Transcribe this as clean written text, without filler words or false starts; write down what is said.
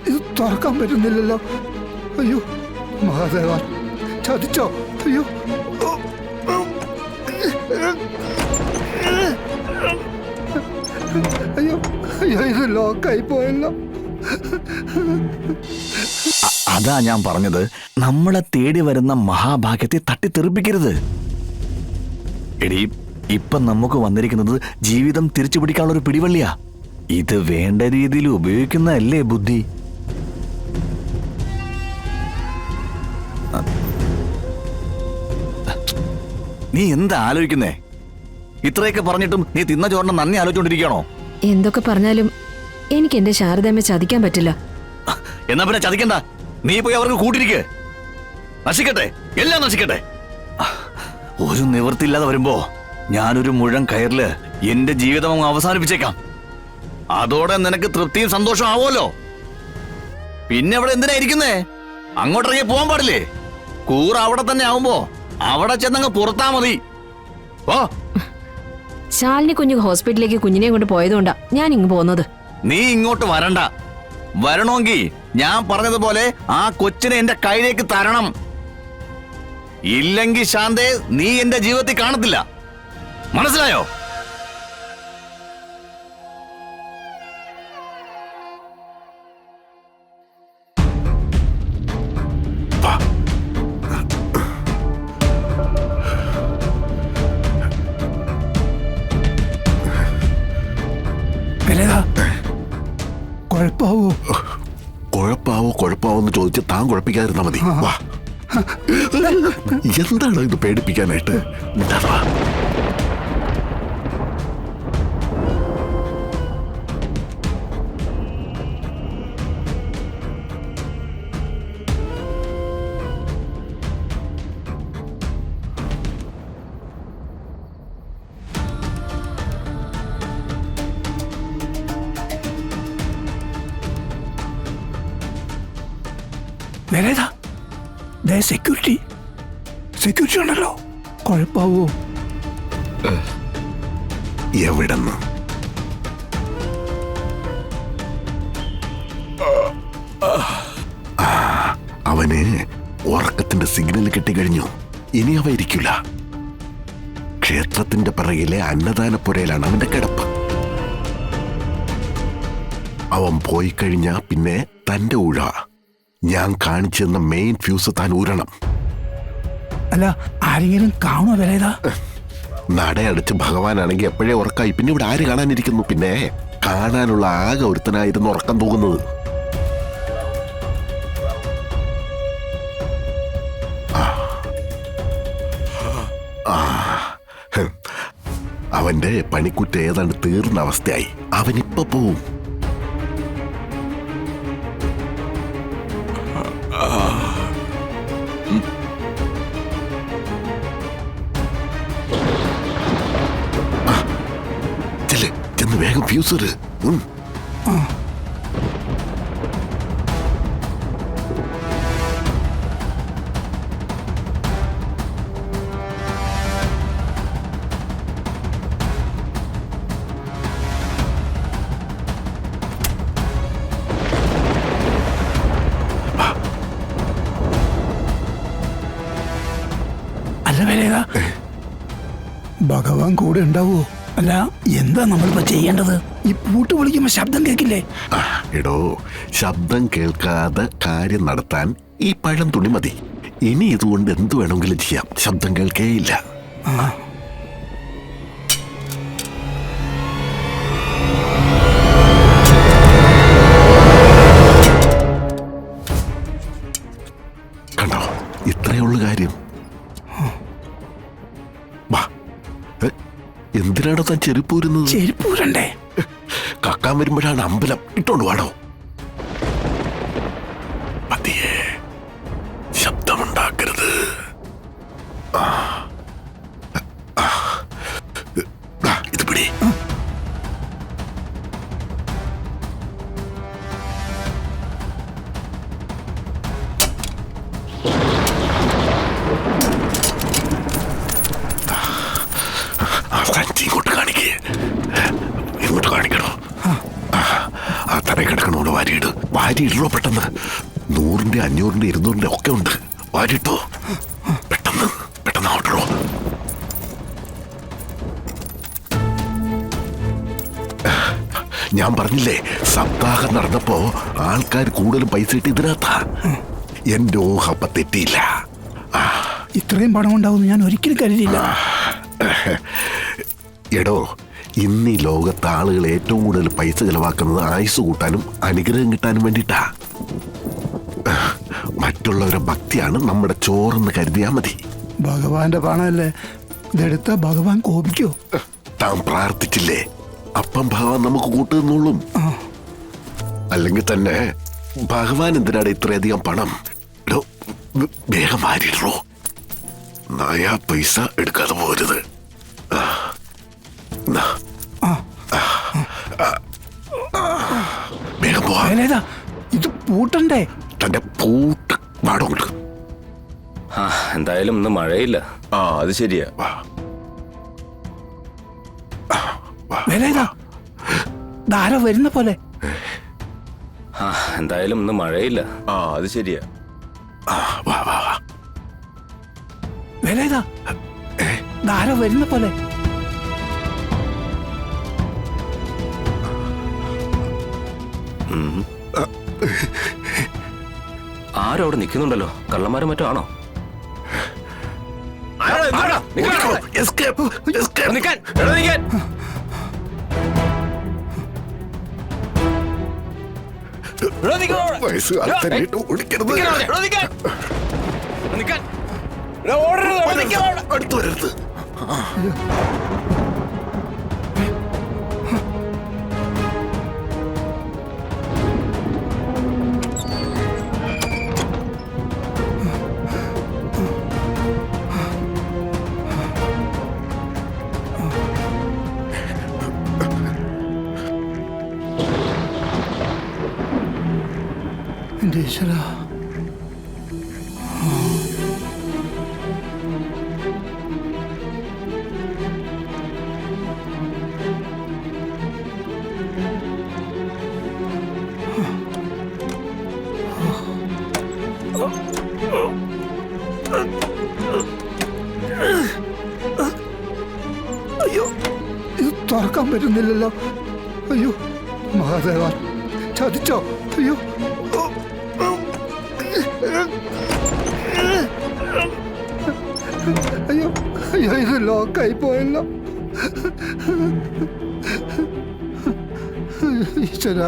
ഇത് തുറക്കാൻ പറ്റുന്നില്ലല്ലോ. അയ്യോ മഹാദേവ, ചതിച്ചോ? അയ്യോ അയ്യോ അയ്യോ, ഇത് ലോക്കായി പോയല്ലോ. അതാ ഞാൻ പറഞ്ഞത്, നമ്മളെ തേടി വരുന്ന മഹാഭാഗ്യത്തെ തട്ടിത്തെറിപ്പിക്കരുത്. എടീ, ഇപ്പൊ നമുക്ക് വന്നിരിക്കുന്നത് ജീവിതം തിരിച്ചു പിടിക്കാനുള്ള ഒരു പിടിവള്ളിയാ. ഇത് വേണ്ട രീതിയിൽ ഉപയോഗിക്കുന്നതല്ലേ ബുദ്ധി. നീ എന്താ ആലോചിക്കുന്നേ? ഇത്രയൊക്കെ പറഞ്ഞിട്ടും നീ തിന്ന ചോറിന് നന്ദി ആലോചിച്ചോണ്ടിരിക്കണോ? എന്തൊക്കെ പറഞ്ഞാലും എനിക്ക് എന്റെ ശാരദാമ്മയെ ചതിക്കാൻ പറ്റില്ല. എന്നാ പിന്നെ ചതിക്കണ്ട, നീ പോയി അവർക്ക് കൂട്ടിരിക്കേ. നശിക്കട്ടെ, എല്ലാം നശിക്കട്ടെ. ഒരു നിവൃത്തിയില്ലാതെ വരുമ്പോ ഞാനൊരു മുഴം കയറില് എന്റെ ജീവിതം അങ്ങ് അവസാനിപ്പിച്ചേക്കാം. അതോടെ നിനക്ക് തൃപ്തിയും സന്തോഷം ആവുമല്ലോ. പിന്നെ അവിടെ എന്തിനാ ഇരിക്കുന്നേ? അങ്ങോട്ടിറങ്ങി പോകാൻ പാടില്ലേ? കൂറ അവിടെ തന്നെ ആവുമ്പോ അവിടെ ചെന്നങ്ങ് പുറത്താ മതി. ഓ, ശാലിനി കുഞ്ഞു ഹോസ്പിറ്റലിലേക്ക് കുഞ്ഞിനെ കൊണ്ട് പോയതുകൊണ്ടാ ഞാൻ ഇങ്ങ് പോന്നത്. നീ ഇങ്ങോട്ട് വരണ്ട. വരണമെങ്കിൽ ഞാൻ പറഞ്ഞതുപോലെ ആ കൊച്ചിനെ എന്റെ കയ്യിലേക്ക് തരണം. ഇല്ലെങ്കിൽ ശാന്തേ, നീ എന്റെ ജീവിതത്തിൽ കാണത്തില്ല. മനസ്സിലായോ? കുഴപ്പാവോ? കുഴപ്പാവോന്ന് ചോദിച്ച് താൻ കുഴപ്പിക്കാതിരുന്നാ മതി. വാ, എന്താണ് ഇത് പേടിപ്പിക്കാനായിട്ട്? സെക്യൂരിറ്റി ഉണ്ടല്ലോ. കുഴപ്പാവോ? എവിടെന്ന്? അവന് ഉറക്കത്തിന്റെ സിഗ്നൽ കിട്ടിക്കഴിഞ്ഞു. ഇനി അവ ഇരിക്കില്ല. ക്ഷേത്രത്തിന്റെ പിറകിലെ അന്നദാനപ്പുരയിലാണ് അവന്റെ കിടപ്പ്. അവൻ പോയി കഴിഞ്ഞാ പിന്നെ തന്റെ ഊഴ. ഞാൻ കാണിച്ചു തന്ന മെയിൻ ഫ്യൂസ് താൻ ഊരണം. അല്ല, ആരെങ്കിലും കാണുമോ വിലയതാ? നടയടച്ച് ഭഗവാനാണെങ്കിൽ എപ്പോഴേ ഉറക്കായി. പിന്നെ ഇവിടെ ആര് കാണാനിരിക്കുന്നു? പിന്നെ കാണാനുള്ള ആകെ ഒരുത്തനായിരുന്നു ഉറക്കം തൂങ്ങുന്നത്. അവന്റെ പണിക്കുറ്റ ഏതാണ്ട് തീർന്ന അവസ്ഥയായി. അവനിപ്പോ പോവും. ചെന്ന് വേഗം ഫ്യൂസറ്. അല്ല വിലയതാ, ഭഗവാൻ കൂടെ ഉണ്ടാവോ? അല്ല, എന്താ നമ്മളിപ്പോ ചെയ്യേണ്ടത്? ഈ പൂട്ട് വിളിക്കുമ്പോ ശബ്ദം കേൾക്കില്ലേ? എടോ, ശബ്ദം കേൾക്കാതെ കാര്യം നടത്താൻ ഈ പഴം തുണി മതി. ഇനി ഇതുകൊണ്ട് എന്ത് വേണമെങ്കിലും ചെയ്യാം. ശബ്ദം കേൾക്കേയില്ല. കണ്ടോ, ഇത്രയുള്ള കാര്യം. എന്തിനാണോ താൻ ചെരുപ്പൂരുന്നത്? ചെരുപ്പൂരണ്ടേ? കക്കാൻ വരുമ്പോഴാണ് അമ്പലം. ഇട്ടോണ്ട് വാടോ. പതിയെ, ശബ്ദമുണ്ടാക്കരുത്. ഇത് പിടി. ഇങ്ങോട്ട് കാണിക്കേ. ഇങ്ങോട്ട് കാണിക്കണോ? ആ തറ കിടക്കണോ? വാരിയിടോ പെട്ടെന്ന്. 100-ന്റെ 500-ന്റെ 200-ന്റെ ഒക്കെ ഉണ്ട്. വാരിട്ടോ പെട്ടെന്ന്, പെട്ടെന്ന് ഓർഡറോ. ഞാൻ പറഞ്ഞില്ലേ, സപ്താഹം നടന്നപ്പോ ആൾക്കാർ കൂടുതലും പൈസ ഇട്ട് ഇതിനകത്താ. എന്റെ ഊഹം അപ്പൊ തെറ്റിയില്ല. ഇത്രയും പണം ഉണ്ടാവുമെന്ന് ഞാൻ ഒരിക്കലും കരുതിയില്ല. എടോ, ഇന്ന് ഈ ലോകത്ത് ആളുകൾ ഏറ്റവും കൂടുതൽ പൈസ ചെലവാക്കുന്നത് ആയുസ് കൂട്ടാനും അനുഗ്രഹം കിട്ടാനും വേണ്ടിയിട്ടാ. മറ്റുള്ളവരുടെ ഭക്തിയാണ് നമ്മുടെ ചോറെന്ന് കരുതിയാ മതി. ഭഗവാന്റെ പണമല്ലേ, ഇതെടുത്ത ഭഗവാൻ കോപിക്കോ? താൻ പ്രാർത്ഥിച്ചില്ലേ, അപ്പം ഭഗവാൻ നമുക്ക് കൂട്ടുന്നുള്ളും. അല്ലെങ്കിൽ തന്നെ ഭഗവാൻ എന്തിനാണ് ഇത്രയധികം പണം? എടോ, വേഗം മാറിയിടോ. നായാ പൈസ എടുക്കാതെ പോരുത്. വേഗം പോവാ. വേലേതാ, ഇത് പൂട്ടണ്ടേ? തന്റെ പൂട്ട് പാടം കൊണ്ട്. എന്തായാലും ഇന്ന് മഴയില്ല. അത് ശരിയാ. വേലേതാ, ധാര വരുന്ന പോലെ. എന്തായാലും ഇന്ന് മഴയില്ല. അത് ശരിയാ. വാ വാ വാ. വേലേതാ, ധാര വരുന്ന പോലെ. ആരും അവിടെ നിൽക്കുന്നുണ്ടല്ലോ. കള്ളന്മാരും മറ്റോ ആണോ? Escape! Escape! വയസ്സുകാലത്തെ ഓടിക്കരുത്. അടുത്ത് വരരുത്. എന്റെ ഈശ്വരാ, അയ്യോ, ഇത് തുറക്കാൻ പറ്റുന്നില്ലല്ലോ. അയ്യോ മഹാദേവ, ചതിച്ചോ? അയ്യോ, അയ്യോ അയ്യോ, ഇത് ലോക്കായി പോയല്ലോ. ഈശ്വര,